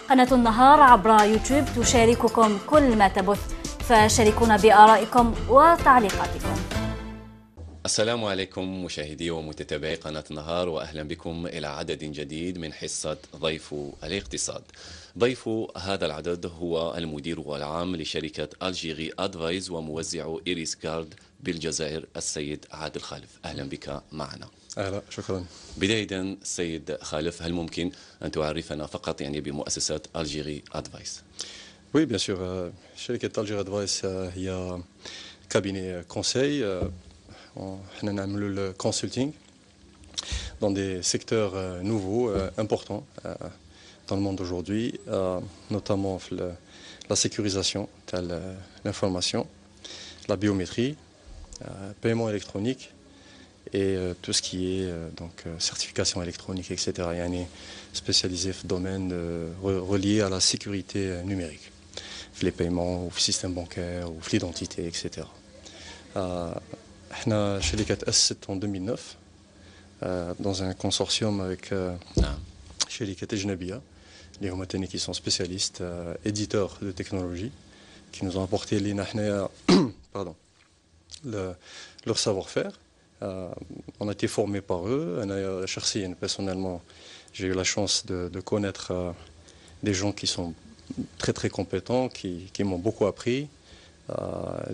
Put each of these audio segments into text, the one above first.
قناة النهار عبر يوتيوب تشارككم كل ما تبث، فشاركونا بآرائكم وتعليقاتكم. السلام عليكم مشاهدي ومتابعي قناة النهار، وأهلا بكم إلى عدد جديد من حصة ضيف الاقتصاد. ضيف هذا العدد هو المدير العام لشركة ألجيري أدفايز وموزع إيريس كارد بالجزائر، السيد عادل خالف. أهلا بك معنا. أهلا، شكرا. بداية السيد خالف، هل ممكن أن تعرفنا فقط بمؤسسة ألجيري أدفايز؟ Oui, bien sûr. شركة ألجيري أدفايز هي كابيني كونساي. احنا نعملوا الكونسلتينغ dans des secteurs nouveaux, importants dans le monde aujourd'hui, notamment la sécurisation de l'information, la biométrie, paiement électronique et tout ce qui est donc certification électronique, etc. يعني spécialisé dans le domaine relié à la sécurité numérique, les paiements, ou le système bancaire, ou l'identité, etc. احنا شركة تأسست en 2009 dans un consortium avec شركة أجنبية اللي هما تاني qui sont spécialistes, éditeurs de technologie, qui nous ont apporté لينا حنايا pardon leur savoir-faire. On a été formés par eux. أنا شخصيا personnellement j'ai eu la chance de connaître des gens qui sont très très compétents, qui m'ont beaucoup appris.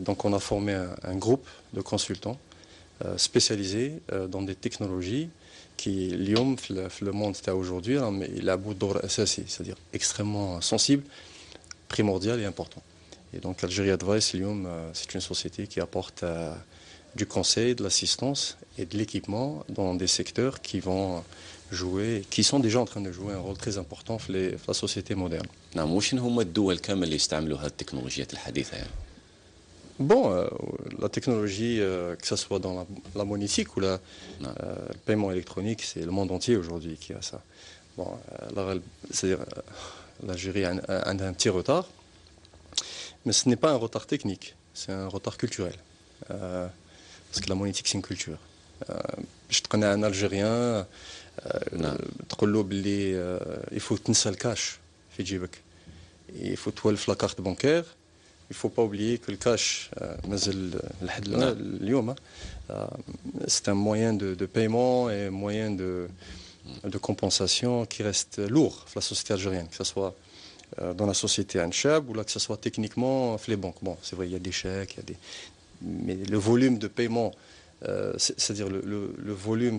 Donc on a formé un groupe de consultants spécialisés dans des technologies qui, اليوم في le monde d'aujourd'hui, il a un rôle اساسي, c'est-à-dire extrêmement sensible, primordial et important. Et donc Algérie Advice, اليوم, c'est une société qui apporte du conseil, de l'assistance et de l'équipement dans des secteurs qui vont jouer, qui sont déjà en train de jouer un rôle très important في la société moderne. نعم، وش هم الدول كامل اللي يستعملوا هذه التكنولوجيات الحديثة يعني؟ Bon, la technologie, que ce soit dans la monétique ou le paiement électronique, c'est le monde entier aujourd'hui qui a ça. Bon, c'est-à-dire l'Algérie a un petit retard, mais ce n'est pas un retard technique, c'est un retard culturel. Parce que la monétique, c'est une culture. Je te connais un Algérien, il faut تنسى الكاش في جيبك. Il faut توالف la carte bancaire. Il ne faut pas oublier que le cash, c'est un moyen de paiement et un moyen de compensation qui reste lourd dans la société algérienne, que ce soit dans la société Anchab ou là, que ce soit techniquement dans les banques. Bon, c'est vrai, il y a des chèques, mais le volume de paiement, c'est-à-dire le volume,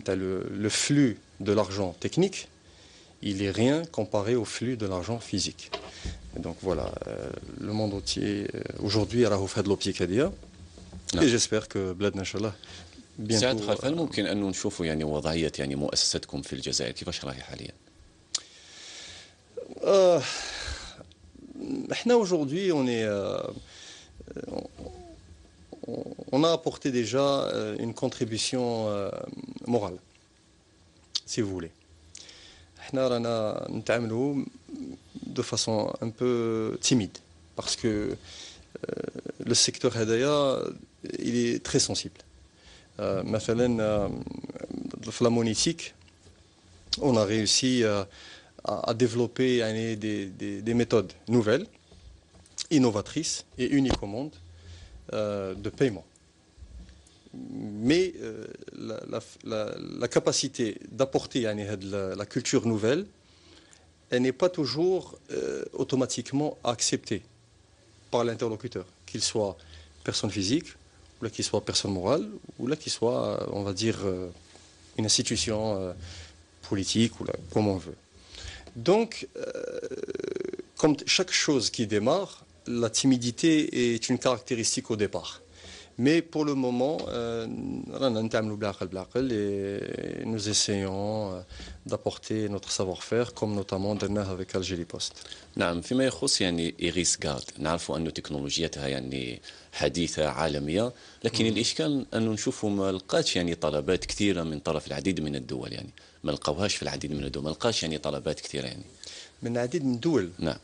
le flux de l'argent technique, il n'est rien comparé au flux de l'argent physique. Et donc voilà, le monde entier aujourd'hui راهو في هذه الأوبتيكا et j'espère que بلادنا إن شاء الله bientôt. سعد خالف، هل ممكن أن نشوفوا وضعية مؤسستكم في الجزائر كيفاش راهي حاليا؟ احنا aujourd'hui on a apporté déjà une contribution morale, si vous voulez. احنا رانا نتعاملوا de façon un peu timide, parce que le secteur هدايا il est très sensible. مثلا في la monétique, on a réussi à développer des méthodes nouvelles, innovatrices et uniques au monde de paiement. Mais la capacité d'apporter la culture nouvelle, elle n'est pas toujours automatiquement acceptée par l'interlocuteur, qu'il soit personne physique, ou là qu'il soit personne morale, ou là qu'il soit, on va dire, une institution politique, ou là, comme on veut. Donc, comme chaque chose qui démarre, la timidité est une caractéristique au départ. Mais pour le moment, nous essayons d'apporter notre savoir-faire, comme notamment avec Algérie Post. نعم، فيما يخص إيريس كارد، نعرف أن تكنولوجياتها حديثة عالمية، لكن الإشكال أنه نشوفوا ما لقاتش طلبات كثيرة من طرف العديد من الدول، ما لقاوهاش في العديد من الدول، ما لقاش طلبات كثيرة من العديد من الدول. نعم،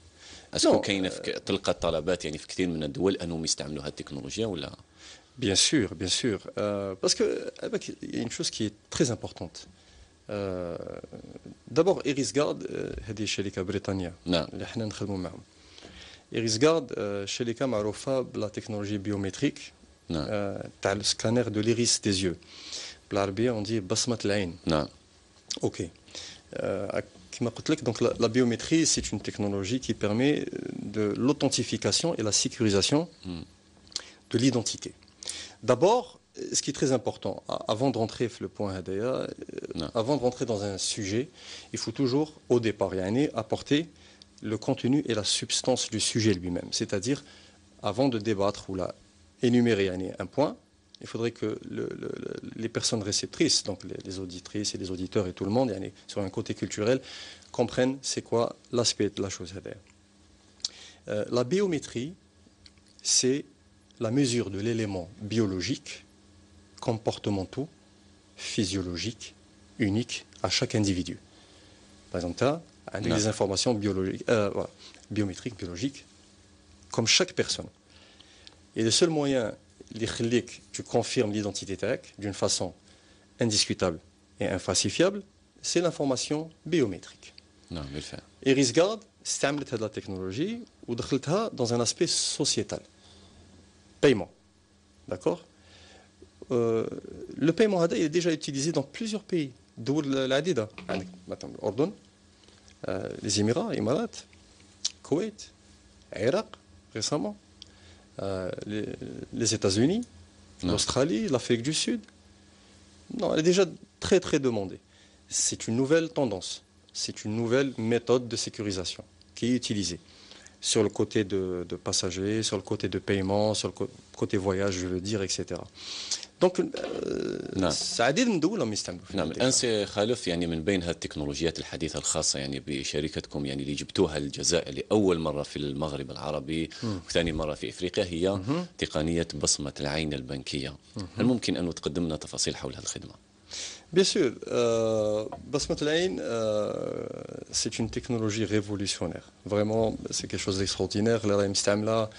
اسكو كاين تلقى الطلبات في كثير من الدول أنهم يستعملوا هذه التكنولوجيا ولا؟ Bien sûr, bien sûr. Parce qu'il y a une chose qui est très importante. d'abord إيريسغارد هذه شركة بريطانية نعم اللي احنا نخدموا معهم. إيريسغارد شركة معروفة بلا تكنولوجي بيومتريك نعم تاع السكانير دو ليريس دي زيو، بالعربية on dit بصمة العين. نعم اوكي. كما قلت لك donc la biométrie c'est une technologie qui permet de l'authentification et la sécurisation de l'identité. D'abord, ce qui est très important, avant de rentrer le point هدايا, avant de rentrer dans un sujet, il faut toujours au départ يعني apporter le contenu et la substance du sujet lui-même, c'est-à-dire avant de débattre ou là énumérer un point, il faudrait que les personnes réceptrices, donc les auditrices et les auditeurs et tout le monde, sur un côté culturel, comprennent c'est quoi l'aspect de la chose. La biométrie, c'est la mesure de l'élément biologique, comportementaux, physiologiques, unique à chaque individu. Par exemple, tu as des informations biologiques, biométriques, biologiques, comme chaque personne. Et le seul moyen tu confirmes l'identité d'une façon indiscutable et infalsifiable, c'est l'information biométrique. نعم بالفعل. إيريسغارد استعملت هذه التكنولوجي ودخلتها dans un aspect sociétal. Paiement. D'accord? Le paiement il est déjà utilisé dans plusieurs pays. دول العديدة. عندك مثلا الأردن, les Émirats, Émirats, Koweït, Irak récemment. Les États-Unis, l'Australie, l'Afrique du Sud. Non, elle est déjà très très demandée. C'est une nouvelle tendance, c'est une nouvelle méthode de sécurisation qui est utilisée sur le côté de passagers, sur le côté de paiement, sur le côté voyage, je veux dire, etc. Donc, عديد من الدول لم يستعملوا فيها. نعم الآن سي خالف يعني من بين هالتكنولوجيات الحديثة الخاصة يعني بشركتكم يعني اللي جبتوها للجزائر لأول مرة في المغرب العربي وثاني مرة في إفريقيا هي تقنية بصمة العين البنكية. هل ممكن أن تقدم لنا تفاصيل حول هالخدمة؟ Bien sûr, بصمة العين c'est une technologie révolutionnaire. Vraiment, c'est quelque chose d'extraordinaire. اللي راهي مستعملة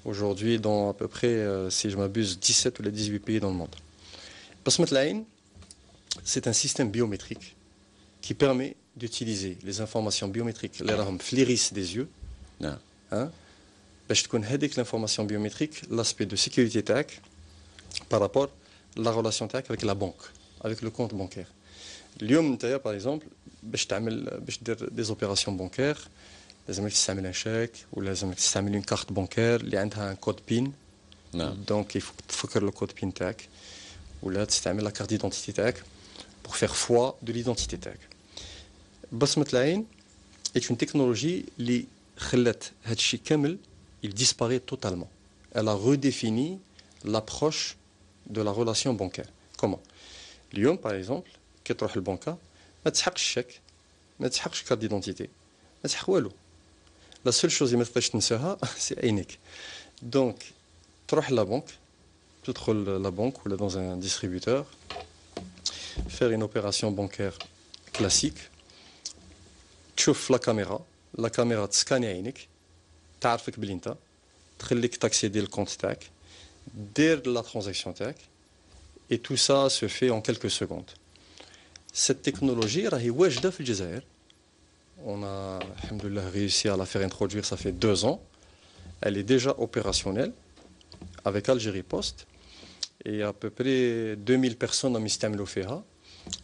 aujourd'hui dans à peu près, si je m'abuse, 17 ou les 18 pays dans le monde. بصمة العين, c'est un système biométrique qui permet d'utiliser les informations biométriques اللي راهم في l'iris des yeux. نعم. باش تكون هذيك l'information biométrique l'aspect de sécurité تاعك par rapport à la relation تاعك avec la banque, avec le compte bancaire. اليوم نتايا par exemple باش دير des opérations bancaires لازمك تستعمل ان شيك ولا لازمك تستعمل اون كارت بانكير اللي عندها ان كود بين. نعم. دونك يفوك تفكر لو كود بين تاعك ولا تستعمل لا كارت ديدونتيتي تاعك pour faire foi de l'identité تاعك. بصمة العين est une technologie اللي خلات هذا الشيء كامل il disparaît totalement. Elle a redéfini l'approche de la relation bancaire. Comment? اليوم par exemple كي تروح للبنكه ما تسحقش الشيك, ما تسحقش كارت ديدونتيتي, ما تسحق والو. La seule chose اللي ما تقدرش تنساها c'est عينيك. Donc تروح لا بنك, تدخل لا بنك ولا dans un distributeur, faire une opération bancaire classique, تشوف لا كاميرا تسكاني عينك, تعرفك بلي انت, تخليك تاكسيدي الكونت تاعك, دير لا ترانزاكسيون تاعك, et tout ça se fait en quelques secondes. Cette technologie راهي واجدة في الجزائر. On a, alhamdoulilah, réussi à la faire introduire, ça fait 2 ans. Elle est déjà opérationnelle avec Algérie Post. Et à peu près 2000 personnes ont mis فيها.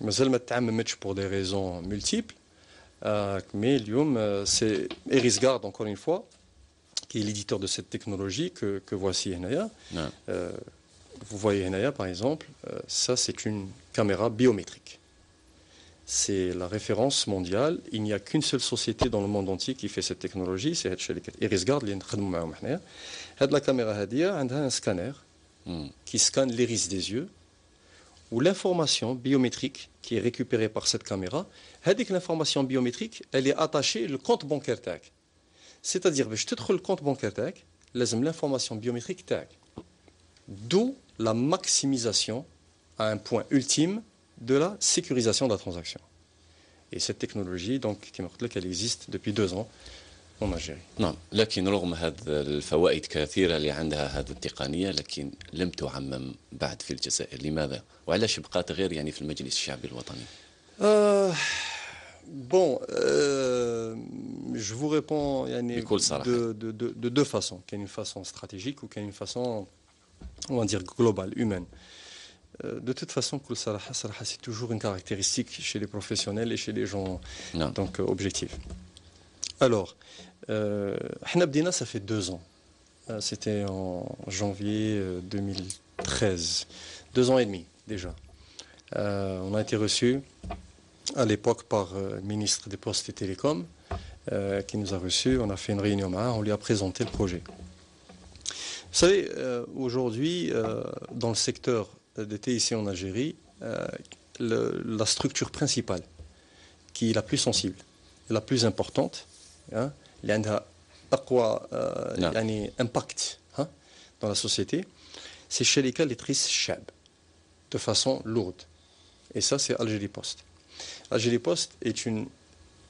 مازال ما تعممتش pour des raisons multiples. Mais اليوم, c'est إيريسغارد, encore une fois, qui est l'éditeur de cette technologie que voici هنايا. Vous voyez هنايا, par exemple, ça c'est une caméra biométrique. C'est la référence mondiale. Il n'y a qu'une seule société dans le monde entier qui fait cette technologie, c'est إيريسغارد اللي نخدموا معاهم حنايا. هاد لا كاميرا هادية عندها un scanner qui scanne l'iris des yeux, où l'information biométrique qui est récupérée par cette caméra, هذيك l'information biométrique, elle est attachée au compte bancaire تاعك. C'est-à-dire باش تدخل le compte bancaire تاعك, لازم l'information biométrique تاعك. D'où la maximisation à un point ultime de la sécurisation de la transaction. Et cette technologie, donc, elle existe depuis 2 ans en Algérie. نعم, لكن رغم هذه الفوائد كثيرة اللي عندها هذه التقنية, لكن لم تعمم بعد في الجزائر. لماذا؟ وعلاش بقات غير يعني في المجلس الشعبي الوطني؟ Bon, je vous réponds de deux façons. Qu'il y a une façon stratégique ou qu'il y a une façon, on va dire, globale, humaine. De toute façon, c'est toujours une caractéristique chez les professionnels et chez les gens donc, objectifs. Alors, ça fait 2 ans. C'était en janvier 2013. 2 ans et demi déjà. On a été reçus à l'époque par le ministre des Postes et Télécoms qui nous a reçus. On a fait une réunion, on lui a présenté le projet. Vous savez, aujourd'hui, dans le secteur des TIC en Algérie, la structure principale, qui est la plus sensible, la plus importante, qui a un impact dans la société, c'est Sharika Lettrice Chab, de façon lourde. Et ça, c'est Algérie Post. Algérie Post est une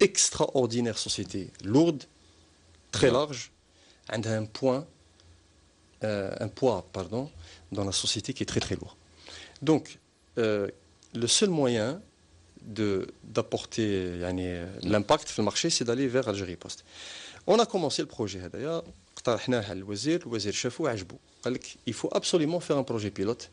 extraordinaire société, lourde, très large, avec un poids dans la société qui est très très lourd. Donc, le seul moyen d'apporter l'impact sur le marché, c'est d'aller vers Algérie Post. On a commencé le projet. D'ailleurs, il faut absolument faire un projet pilote.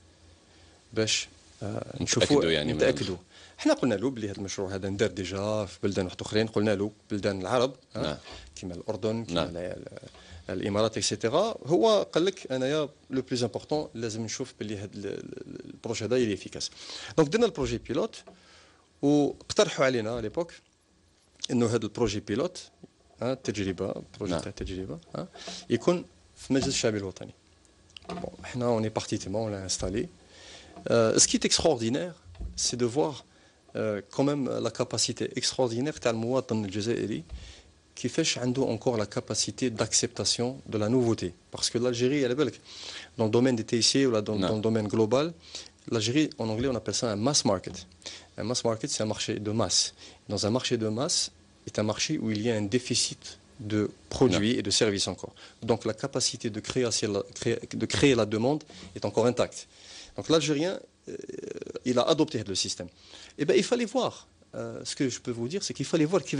نتأكدوا احنا قلنا له بلي هذا المشروع هذا ندار ديجا في بلدان واحد اخرين قلنا له بلدان العرب كما الاردن كما الامارات اكسيتيرا هو قال لك انايا لو بلوز امبورطون لازم نشوف بلي هذا البروجي هذا يلي افيكاس دونك درنا البروجي بيلوت واقترحوا علينا على ليبوك انه هذا البروجي بيلوت التجربه بروجي تاع التجربه يكون في المجلس الشعبي الوطني. Bon, احنا on est parti on l'a installé. Ce qui est extraordinaire, c'est de voir quand même la capacité extraordinaire de المواطن الجزائري كيفاش عنده encore la capacité d'acceptation de la nouveauté. Parce que l'Algérie, elle est belle. Dans le domaine des TIC ou dans le domaine global, l'Algérie, en anglais, on appelle ça un mass market. Un mass market, c'est un marché de masse. Dans un marché de masse, est un marché où il y a un déficit de produits et de services encore. Donc la capacité de créer la demande est encore intacte. Donc l'Algérien, il a adopté le système. Et bien il fallait voir, ce que je peux vous dire, c'est qu'il fallait voir les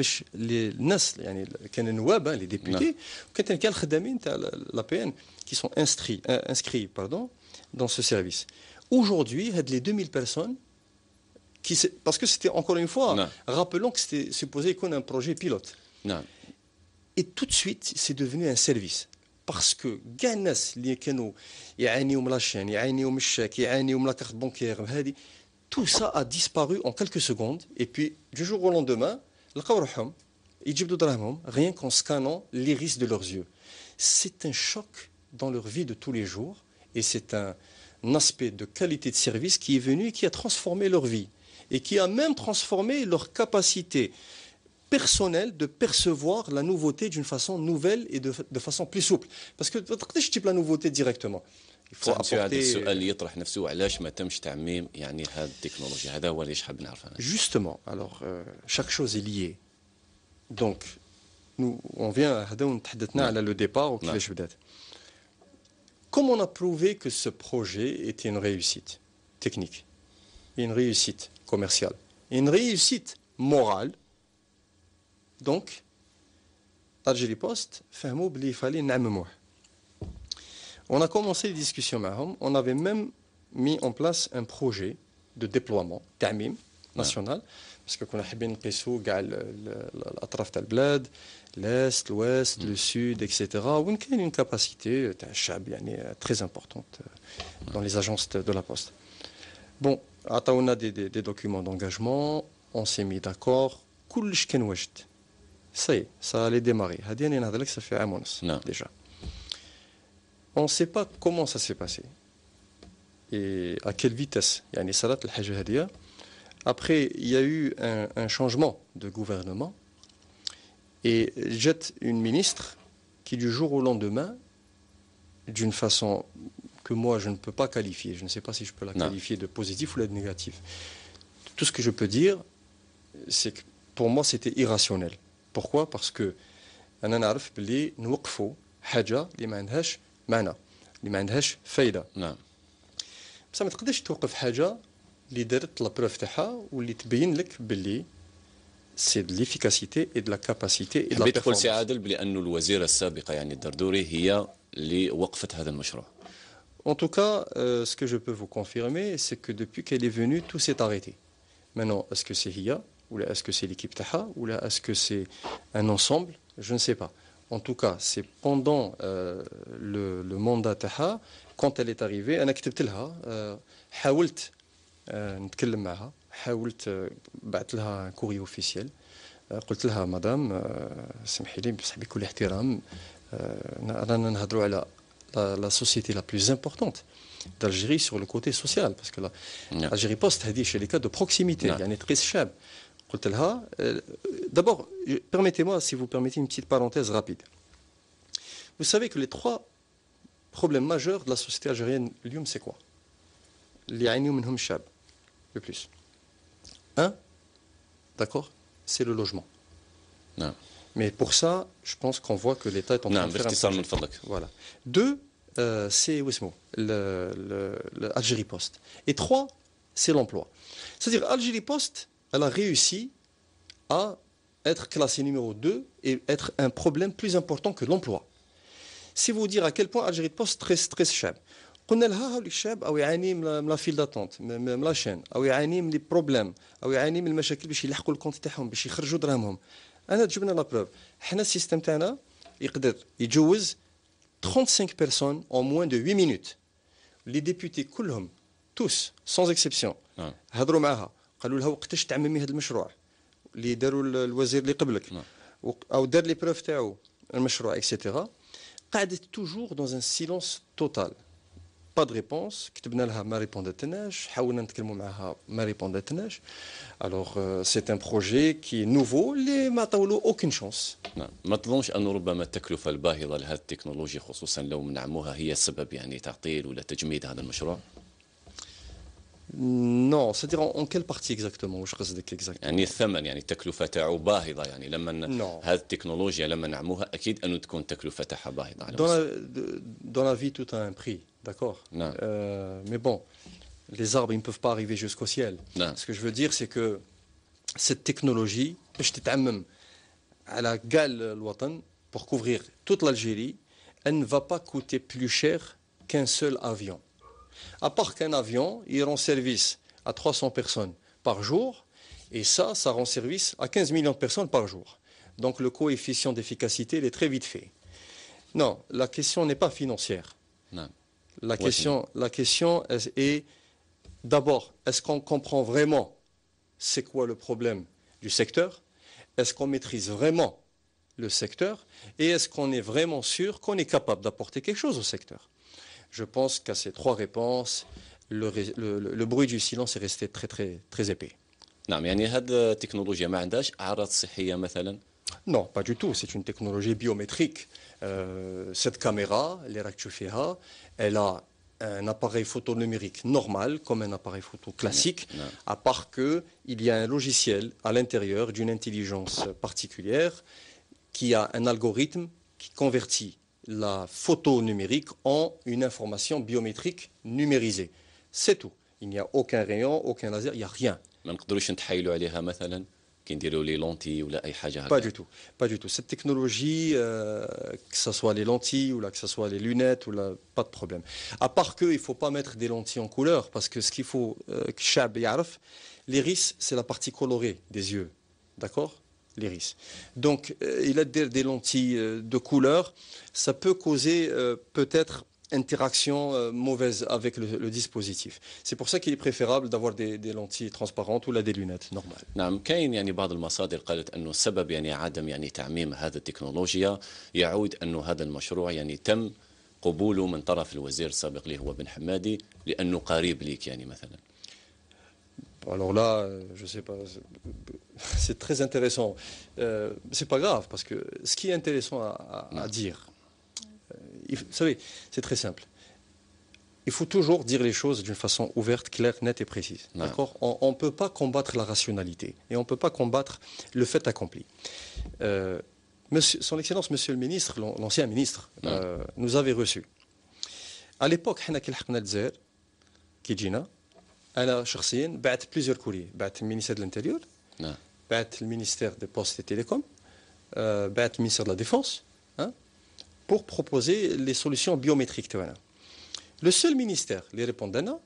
députés, l'APN, qui sont inscrits dans ce service. Aujourd'hui, les 2000 personnes, parce que c'était encore une fois, rappelons que c'était supposé qu'on ait un projet pilote. Non. Et tout de suite, c'est devenu un service. Parce que كاع الناس اللي كانوا يعانيوا من لاشين يعانيوا من الشاك يعانيوا من لا كارت بانكير هذه tout ça a disparu en quelques secondes et puis du jour au lendemain لقاو روحهم يجبدوا دراهمهم rien qu'en scannant l'iris de leurs yeux. C'est un choc dans leur vie de tous les jours et c'est un aspect de qualité de service qui est venu et qui a transformé leur vie et qui a même transformé leur capacité personnel de percevoir la nouveauté d'une façon nouvelle et de façon plus souple. Parce que tu ne type la nouveauté directement. Il faut Justement, alors chaque chose est liée. Donc, nous, on vient à le départ. Comment on a prouvé que ce projet était une réussite technique, une réussite commerciale, une réussite morale? Donc, Algérie Post, il fallait نعمموه. On a commencé les discussions avec eux. On avait même mis en place un projet de déploiement, تعميم national, parce que كنا حابين نقيسوا كاع الأطراف تاع البلاد, l'est, l'ouest, le sud, etc. وين كاين une capacité تاع الشعب يعني très importante dans les agences de la Poste. Bon, عطاونا des documents d'engagement, on s'est mis d'accord, كلش كان واجد. Ça allait démarrer. Ça fait un mois déjà. On ne sait pas comment ça s'est passé et à quelle vitesse. Après, il y a eu un changement de gouvernement et jette une ministre qui, du jour au lendemain, d'une façon que moi je ne peux pas qualifier, je ne sais pas si je peux la qualifier de positive ou de négative. Tout ce que je peux dire, c'est que pour moi c'était irrationnel. Pourquoi? Parce que أنا نعرف بلي نوقفوا حاجة اللي ما عندهاش معنى، اللي ما عندهاش فايدة. نعم. بس ما تقدرش توقف حاجة اللي دارت لا بروف تاعها واللي تبين لك باللي سي de l'efficacité et de la capacité et de la حبيت تقول سي performance. عادل بأن الوزيرة السابقة يعني الدردوري هي اللي وقفت هذا المشروع. En tout cas, ce que je peux vous confirmer, c'est que depuis qu'elle est venue, tout s'est arrêté. Maintenant, est-ce que c'est Hia, ou là, est-ce que c'est l'équipe Taha, ou là, est-ce que c'est un ensemble? Je ne sais pas. En tout cas, c'est pendant le mandat Taha, quand elle est arrivée, أنا كتبت لها حاولت نتكلم معها حاولت بعثت لها كوري اوفيسيال قلت لها مدام سمحي لي بصح بكل احترام رانا نهضروا على la société la plus importante d'Algérie sur le côté social parce que l'Algérie Post هذه شركة de proximité يعني تقيس شاب قلت لها d'abord permettez-moi si vous permettez une petite parenthèse rapide. Vous savez que les trois problèmes majeurs de la société algérienne اليوم c'est quoi اللي يعانيوا منهم الشاب le plus. Un, d'accord, c'est le logement. Non. Mais pour ça, je pense qu'on voit que l'État est en train de faire un projet. Voilà. Deux, c'est Wismo, l'Algérie Post. Et trois, c'est l'emploi. C'est-à-dire, Algérie Post, elle a réussi à être classée numéro 2 et être un problème plus important que l'emploi. Si vous dire à quel point Algérie Post très cher. قلنا لها هاوليك الشاب او يعاني من لا فيل داتونت من لا شين او يعاني من لي بروبليم او يعاني من المشاكل باش يلحقوا الكونت تاعهم باش يخرجوا دراهمهم. انا جبنا لا بروف حنا السيستم تاعنا يقدر يجوز 35 personnes en moins de 8 minutes. Les députés كلهم tous sans exception هضروا معها قالوا لها وقتاش تعممي هذا المشروع اللي داروا الوزير اللي قبلك او دار لي بروف تاعو المشروع اكسيتيرا. قعدت toujours dans un silence total. Pas de réponse. كتبنا لها ما ريبوندتناش حاولنا نتكلموا معها ما ريبوندتناش. Alors c'est un projet qui est nouveau اللي ما عطاولو aucune chance. نعم ما تظنش أنه ربما التكلفة الباهظة لهذه التكنولوجيا خصوصا لو منعموها هي السبب يعني تعطيل ولا تجميد هذا المشروع؟ Non, c'est-à-dire en quelle partie exactement واش قصدك exactement؟ يعني الثمن يعني التكلفة تاعو باهظة يعني لما هذه التكنولوجيا لما نعموها أكيد أنه تكون تكلفة تاعها باهظة. Dans la vie tout a un prix. D'accord. Mais bon, les arbres, ils ne peuvent pas arriver jusqu'au ciel. Ce que je veux dire, c'est que cette technologie, pour couvrir toute l'Algérie, elle ne va pas coûter plus cher qu'un seul avion. À part qu'un avion, il rend service à 300 personnes par jour, et ça rend service à 15 millions de personnes par jour. Donc le coefficient d'efficacité, il est très vite fait. Non, la question n'est pas financière. Non. La question est d'abord, est-ce qu'on comprend vraiment c'est quoi le problème du secteur? Est-ce qu'on maîtrise vraiment le secteur? Et est-ce qu'on est vraiment sûr qu'on est capable d'apporter quelque chose au secteur? Je pense qu'à ces trois réponses, le bruit du silence est resté très épais. نعم يعني هذه التكنولوجيا ما عندهاش أعراض صحية مثلا؟ Non, pas du tout. C'est une technologie biométrique. Cette caméra, elle a un appareil photo numérique normal, comme un appareil photo classique, à part qu'il y a un logiciel à l'intérieur d'une intelligence particulière qui a un algorithme qui convertit la photo numérique en une information biométrique numérisée. C'est tout. Il n'y a aucun rayon, aucun laser, il n'y a rien. ما نقدروش نتحايلوا عليها مثلا كنديروا لي لونتي ولا اي حاجه هكذا. Pas du tout. Cette technologie, que ce soit les lentilles ou là, que ce soit les lunettes ou là, pas de problème. À part que il faut pas mettre des lentilles en couleur parce que ce qu'il faut que الشعب يعرف, l'iris c'est la partie colorée des yeux, d'accord? L'iris. Donc il a des lentilles de couleur, ça peut causer peut-être interaction mauvaise avec le dispositif. C'est pour ça qu'il est préférable d'avoir des lentilles transparentes ou là des lunettes normales. نعم كاين يعني بعض المصادر قالت انه السبب يعني عدم يعني تعميم هذه التكنولوجيا يعود انه هذا المشروع يعني تم قبوله من طرف الوزير السابق اللي هو بن حمادي لانه قريب ليك يعني مثلا. Alors là, je sais pas, c'est très intéressant. C'est pas grave parce que ce qui est intéressant à dire, vous savez, c'est très simple. Il faut toujours dire les choses d'une façon ouverte, claire, nette et précise. D'accord ? On ne peut pas combattre la rationalité et on ne peut pas combattre le fait accompli. Son Excellence, Monsieur le Ministre, l'ancien ministre, nous avait reçus. À l'époque, حنا كي لحقنا الجزائر كي جينا انا شخصيا بعت بليزيور كوري، بعت المينيستير دو الانتيريور، نعم، بعت المينيستير دي بوست اي تيليكوم، بعت المينيستير دو لا ديفونس pour proposer les solutions biométriques تاعنا. Le seul ministère qui répondait à nous,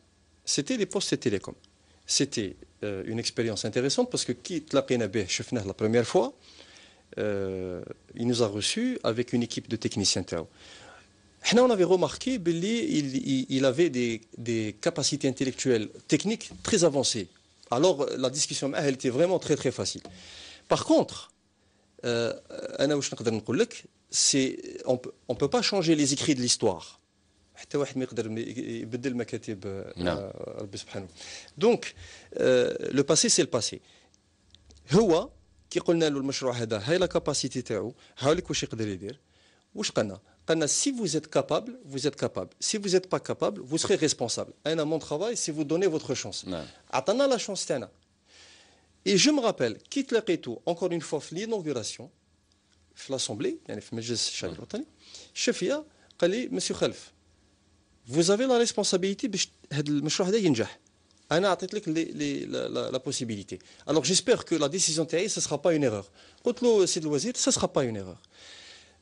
c'était les postes et télécoms. C'était une expérience intéressante parce que qui tlaqina bih شفناه la première fois, il nous a reçus avec une équipe de techniciens تاعو. On avait remarqué qu'il avait des capacités intellectuelles, techniques très avancées. Alors la discussion elle était vraiment très très facile. Par contre, on ne peut pas changer les écrits de l'histoire. Donc, le passé, c'est le passé. هو كي قلنا له المشروع هذا هاي لا كاباسيتي تاعو هاوليك واش يقدر يدير واش قلنا si vous êtes capable vous êtes capable, si vous n'êtes pas capable vous serez responsable. انا mon travail c'est vous donner votre chance. عطانا la chance تاعنا. Et je me rappelle كي تلاقيتو encore une fois في l'inauguration في l'assemblée يعني في مجلس الشعب الوطني الشفيه قال لي مسيو خلف vous avez la responsabilité باش هذا المشروع هذا ينجح. أنا أعطيت لك la possibilité. Alors j'espère que la décision تاعي ce sera pas une erreur. قلت له سيد الوزير ce sera pas une erreur.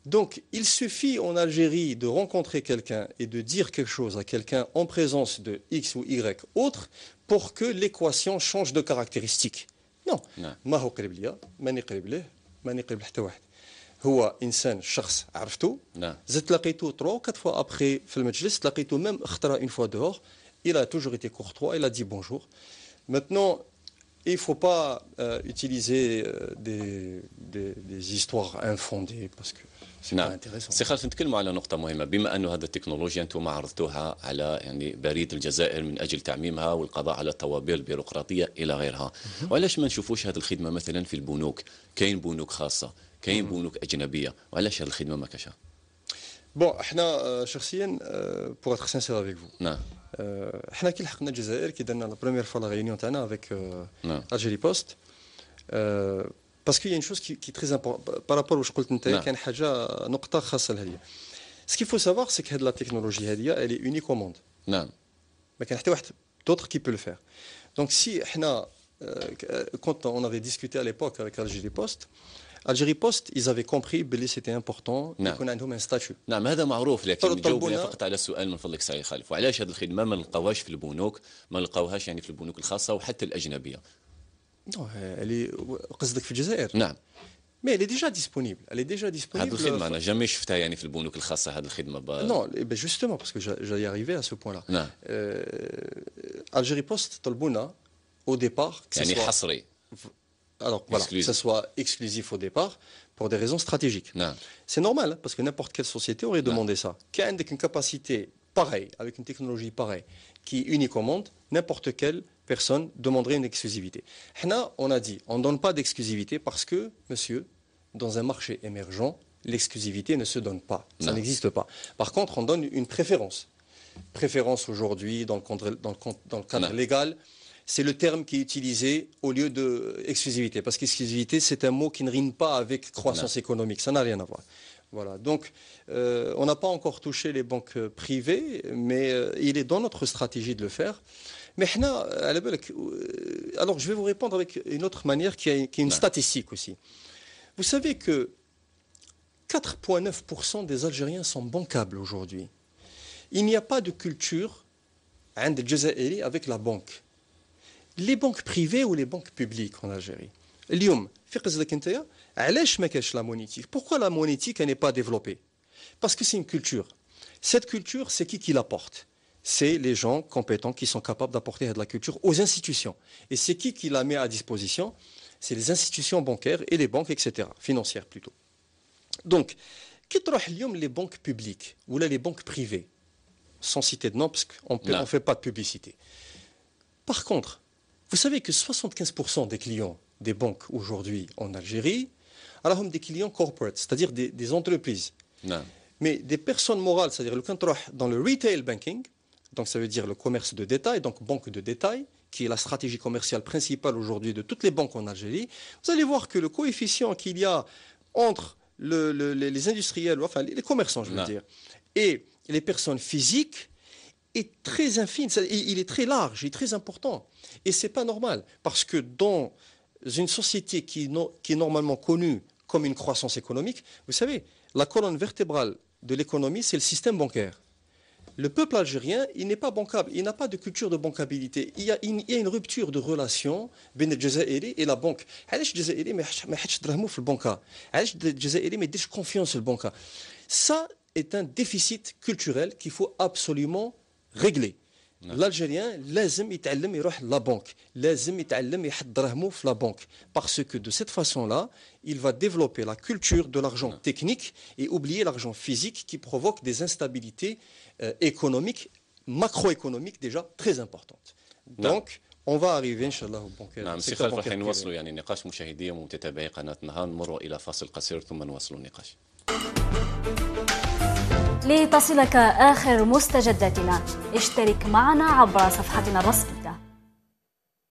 Donc il suffit en Algérie de rencontrer quelqu'un et de dire quelque chose à quelqu'un en présence de X ou Y autre pour que l'équation change de caractéristique. Non. ما هو قريب ليا ماني قريب ليه ماني قريب لحتى واحد. هو انسان شخص عرفته زدت لقيته 3 4 fois après في المجلس لقيته même اخترى une fois dehors. Il a toujours été courtois, il a dit bonjour. Maintenant, il ne faut pas utiliser des histoires infondées parce que c'est pas intéressant. سي خالد نتكلموا على نقطة مهمة بما أنه هذا التكنولوجيا أنتم عرضتوها على يعني بريد الجزائر من أجل تعميمها والقضاء على الطوابير البيروقراطية إلى غيرها. وعلاش ما نشوفوش هذه الخدمة مثلا في البنوك؟ كاين بنوك خاصة، كاين بنوك أجنبية، وعلاش هذه الخدمة ما كاشها؟ Bon, احنا شخصيا pour être sincère avec vous. نعم. احنا كي لحقنا الجزائر كي درنا لا بروميير فوا لا ريونيون تاعنا افيك الجيري بوست باسكو il y a une chose qui est très importante par rapport واش قلت انت كان حاجه نقطه خاصه لهذه. Ce qu'il faut savoir c'est que هاد لا تكنولوجي هذه elle est unique au monde. نعم. ما كان حتى واحد d'autre qui peut le faire. Donc si احنا quand on avait discuté à l'époque avec Algérie Post Algérie Post, ils avaient compris que c'était important يكون عندهم un statut. نعم هذا معروف لكن جاوبنا فقط على السؤال من فضلك سعيد خالف وعلاش هذه الخدمة ما نلقاوهاش في البنوك ما نلقاوهاش يعني في البنوك الخاصة وحتى الأجنبية. قصدك في الجزائر؟ نعم. Mais elle est déjà disponible. Elle est déjà disponible. هذه الخدمة أنا جامي شفتها يعني في البنوك الخاصة هذه الخدمة. Non, justement parce que j'allais arriver à ce point-là. نعم. Algérie Post طلبونا au départ. يعني حصري. Alors voilà, que ce soit exclusif au départ pour des raisons stratégiques. C'est normal parce que n'importe quelle société aurait demandé ça. Qui a une capacité pareille, avec une technologie pareille, qui est unique au monde, n'importe quelle personne demanderait une exclusivité. On a dit, on ne donne pas d'exclusivité parce que, monsieur, dans un marché émergent, l'exclusivité ne se donne pas. Ça n'existe pas. Par contre, on donne une préférence. Préférence aujourd'hui dans le cadre légal. C'est le terme qui est utilisé au lieu de exclusivité. Parce qu'exclusivité, c'est un mot qui ne rime pas avec croissance économique. Ça n'a rien à voir. Voilà. Donc, on n'a pas encore touché les banques privées, mais il est dans notre stratégie de le faire. Mais alors, je vais vous répondre avec une autre manière qui est une statistique aussi. Vous savez que 4,9% des Algériens sont bancables aujourd'hui. Il n'y a pas de culture avec la banque. Les banques privées ou les banques publiques en Algérie. اليوم في قصدك انت علاش ما كاش la monétique? Pourquoi la monétique n'est pas développée? Parce que c'est une culture. Cette culture, c'est qui l'apporte? C'est les gens compétents qui sont capables d'apporter de la culture aux institutions. Et c'est qui la met à disposition? C'est les institutions bancaires et les banques, etc. Financières plutôt. Donc, qui تروح اليوم les banques publiques ou là les banques privées? Sans citer de nom parce qu'on ne fait pas de publicité. Par contre, vous savez que 75% des clients des banques aujourd'hui en Algérie, alors des clients corporate, c'est-à-dire des entreprises. Non. Mais des personnes morales, c'est-à-dire dans le retail banking, donc ça veut dire le commerce de détail, donc banque de détail, qui est la stratégie commerciale principale aujourd'hui de toutes les banques en Algérie, vous allez voir que le coefficient qu'il y a entre les industriels, enfin les commerçants je veux dire, et les personnes physiques, est très infime, il est très large, il est très important. Et ce n'est pas normal, parce que dans une société qui est normalement connue comme une croissance économique, vous savez, la colonne vertébrale de l'économie, c'est le système bancaire. Le peuple algérien, il n'est pas bancable, il n'a pas de culture de bancabilité. Il y a une rupture de relation entre le Jazairi et la banque. علاش الجزائري ما يحطش دراهمو في البنكة؟ علاش الجزائري ما يديرش confiance في البنكة؟ Ça est un déficit culturel qu'il faut absolument régler. L'Algérien لازم يتعلم يروح la banque, لازم يتعلم يحط دراهمو في la banque, parce que de cette façon-là, il va développer la culture de l'argent technique et oublier l'argent physique qui provoque des instabilités économiques, macroéconomiques déjà très importantes. Donc, on va arriver inchallah au bancaire. نعم سي خالد راح نواصلوا يعني نقاش مشاهدي ومتابعي قناة نهار، نمروا إلى فاصل قصير ثم نواصلوا النقاش. لتصلك آخر مستجداتنا اشترك معنا عبر صفحتنا الرسمية.